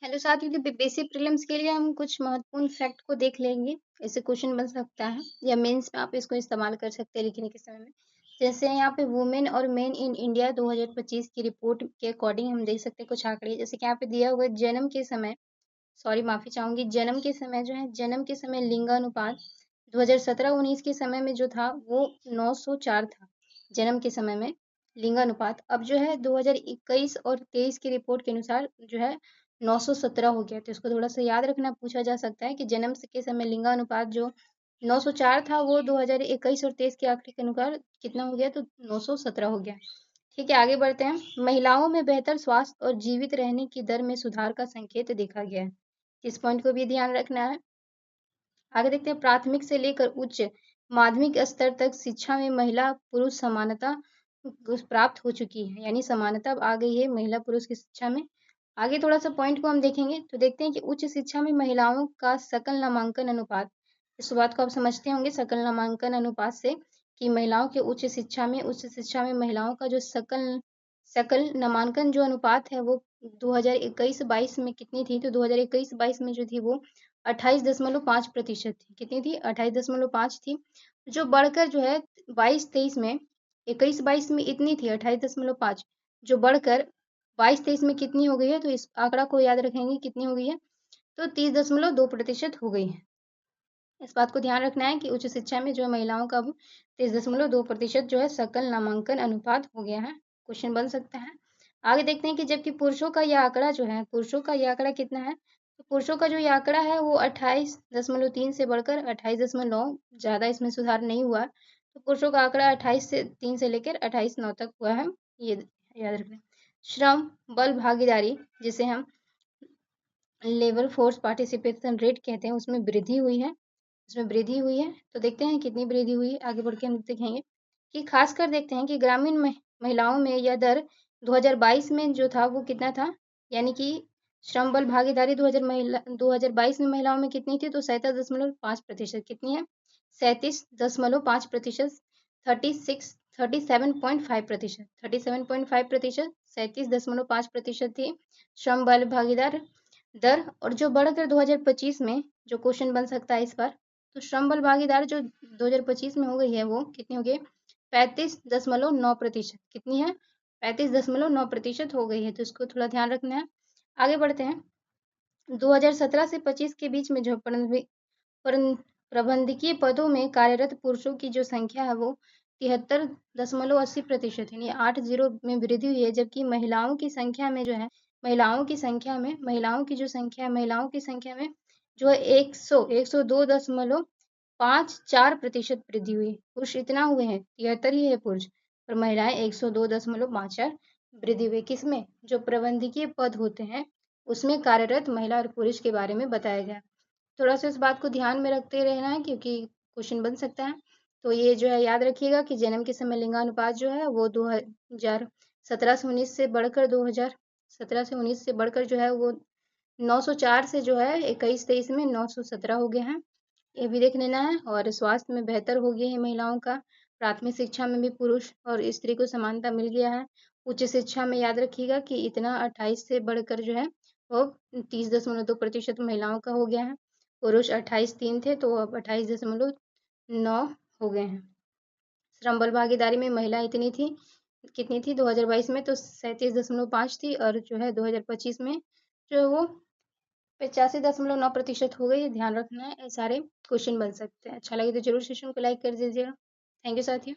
Hello साथियों, तो basic prelims के लिए हम कुछ महत्वपूर्ण फैक्ट को देख लेंगे। ऐसे क्वेश्चन बन सकता है या मेंस में आप इसको इस्तेमाल कर सकते हैं लिखने के समय में। जैसे यहाँ पे वुमेन और मेन इन इंडिया 2025 की रिपोर्ट के अकॉर्डिंग हम देख सकते हैं कुछ आंकड़े। जैसे कि यहाँ पे दिया हुआ है जन्म के समय, सॉरी माफी चाहूंगी, जन्म के समय जो है, जन्म के समय लिंगानुपात 2017-19 के समय में जो था वो 904 था जन्म के समय में लिंगानुपात। अब जो है 2021 और 23 की रिपोर्ट के अनुसार जो है 917 हो गया। तो इसको थोड़ा सा याद रखना, पूछा जा सकता है कि जन्म के समय लिंगानुपात जो 904 था वो 2021 और 23 के आंकड़े के अनुसार कितना हो गया, तो 917 हो गया। ठीक है, आगे बढ़ते हैं। महिलाओं में बेहतर स्वास्थ्य और जीवित रहने की दर में सुधार का संकेत देखा गया है। इस पॉइंट को भी ध्यान रखना है। आगे देखते हैं, प्राथमिक से लेकर उच्च माध्यमिक स्तर तक शिक्षा में महिला पुरुष समानता प्राप्त हो चुकी है, यानी समानता अब आ गई है महिला पुरुष की शिक्षा में। आगे थोड़ा सा पॉइंट को हम देखेंगे तो देखते हैं कि उच्च शिक्षा में महिलाओं का सकल नामांकन अनुपात, इस बात को आप समझते होंगे सकल नामांकन अनुपात से, कि महिलाओं के उच्च शिक्षा में महिलाओं का जो सकल सकल नामांकन जो अनुपात है वो 2021-22 में कितनी थी, तो 2021-22 में जो थी वो 28.5% थी। कितनी थी? 28.5 थी, जो बढ़कर जो है 22-23 में, 21-22 में इतनी थी 28.5, जो बढ़कर 22-23 में कितनी हो गई है, तो इस आंकड़ा को याद रखेंगे कितनी हो गई है, तो 30.2% हो गई है। इस बात को ध्यान रखना है कि उच्च शिक्षा में जो महिलाओं का 30.2% जो है सकल नामांकन अनुपात हो गया है। क्वेश्चन बन सकता है। आगे देखते हैं कि जबकि पुरुषों का यह आंकड़ा जो है, पुरुषों का यह आंकड़ा कितना है, तो पुरुषों का जो ये आंकड़ा है वो 28.3 से बढ़कर 28.9, ज़्यादा इसमें सुधार नहीं हुआ। तो पुरुषों का आंकड़ा 28.3 से लेकर 28.9 तक हुआ है, ये याद रखना। श्रम बल भागीदारी, जिसे हम लेबर फोर्स पार्टिसिपेशन रेट कहते हैं, उसमें वृद्धि हुई है, इसमें वृद्धि हुई है। तो देखते हैं कितनी वृद्धि हुई है, आगे बढ़ के हम देखेंगे कि खासकर देखते हैं कि ग्रामीण महिलाओं में यह दर 2022 में जो था वो कितना था, यानी कि श्रम बल भागीदारी 2022 में महिलाओं में कितनी थी, तो 37.5%। कितनी है? 37.5%, 37.5%, 37.5%, 37.5% थी श्रम बल भागीदार दर। और जो बढ़कर 2025 में जो क्वेश्चन बन सकता है इस बार, तो श्रम बल भागीदार जो 2025 में हो गई है वो कितनी हो गई? 35.9%। कितनी है? 35.9% हो गई है। तो इसको थोड़ा ध्यान रखना है। आगे बढ़ते हैं। 2017 से 25 के बीच में जो प्रबंधकीय पदों में कार्यरत पुरुषों की जो संख्या है वो 73.80%, यानी 80 में वृद्धि हुई है। जबकि महिलाओं की संख्या में जो है, महिलाओं की जो संख्या है, महिलाओं की संख्या में जो है 102.54% वृद्धि हुई। पुरुष इतना हुए हैं 73 ही है पुरुष, और महिलाएं 102.54 वृद्धि हुई। किसमें? जो प्रबंधकीय पद होते हैं उसमें कार्यरत महिला और पुरुष के बारे में बताया गया। थोड़ा सा इस बात को ध्यान में रखते रहना है क्योंकि क्वेश्चन बन सकता है। तो ये जो है याद रखिएगा कि जन्म के समय लिंगानुपात जो है वो 2017 से 19 से बढ़कर 2017 से 19 से बढ़कर जो है वो 904 से जो है 21-23 में 917 हो गया है। ये भी देख लेना है। और स्वास्थ्य में बेहतर हो गया है महिलाओं का। प्राथमिक शिक्षा में भी पुरुष और स्त्री को समानता मिल गया है। उच्च शिक्षा में याद रखिएगा कि इतना 28 से बढ़कर जो है वो 30.2% महिलाओं का हो गया है। पुरुष 28.3 थे तो अब 28.9 हो गए हैं। श्रम बल भागीदारी में महिला इतनी थी, कितनी थी 2022 में, तो 37.5 थी, और जो है 2025 में जो है वो 85.9% हो गई। ध्यान रखना है, ये सारे क्वेश्चन बन सकते हैं। अच्छा लगे तो जरूर सेशन को लाइक कर दीजिएगा। थैंक यू साथियों।